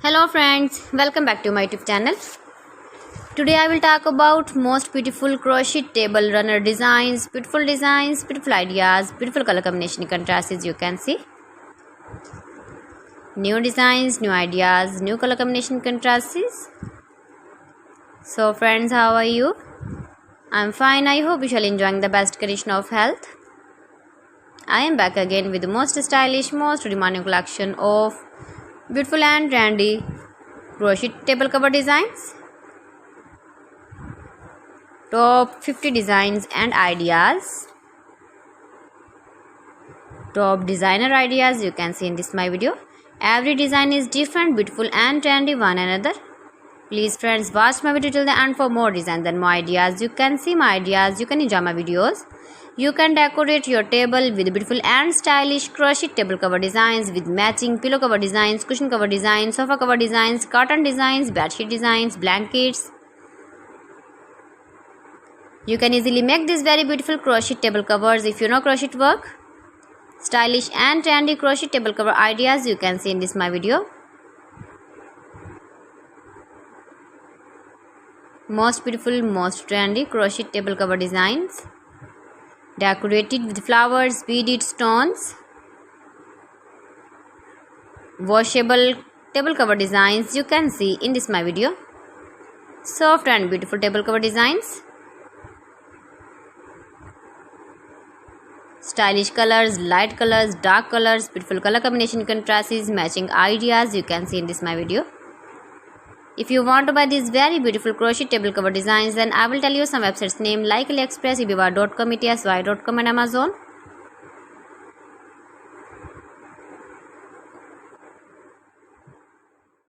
Hello friends, welcome back to my YouTube channel. Today I will talk about most beautiful crochet table runner designs, beautiful ideas, beautiful color combination contrasts you can see. New designs, new ideas, new color combination contrasts. So friends, how are you? I'm fine. I hope you shall enjoying the best condition of health. I am back again with the most stylish, most demanding collection of beautiful and trendy crochet table cover designs. Top 50 designs and ideas. Top designer ideas you can see in this my video. Every design is different, beautiful and trendy one another. Please friends, watch my video till the end for more designs and more ideas. You can see my ideas, you can enjoy my videos. You can decorate your table with beautiful and stylish crochet table cover designs with matching pillow cover designs, cushion cover designs, sofa cover designs, curtain designs, bedsheet designs, blankets. You can easily make these very beautiful crochet table covers if you know crochet work. Stylish and trendy crochet table cover ideas you can see in this my video. Most beautiful, most trendy crochet table cover designs. Decorated with flowers, beaded stones. Washable table cover designs you can see in this my video. Soft and beautiful table cover designs. Stylish colors, light colors, dark colors, beautiful color combination contrasts, matching ideas you can see in this my video. If you want to buy these very beautiful crochet table cover designs, then I will tell you some websites name like AliExpress, eBay.com, etsy.com and Amazon.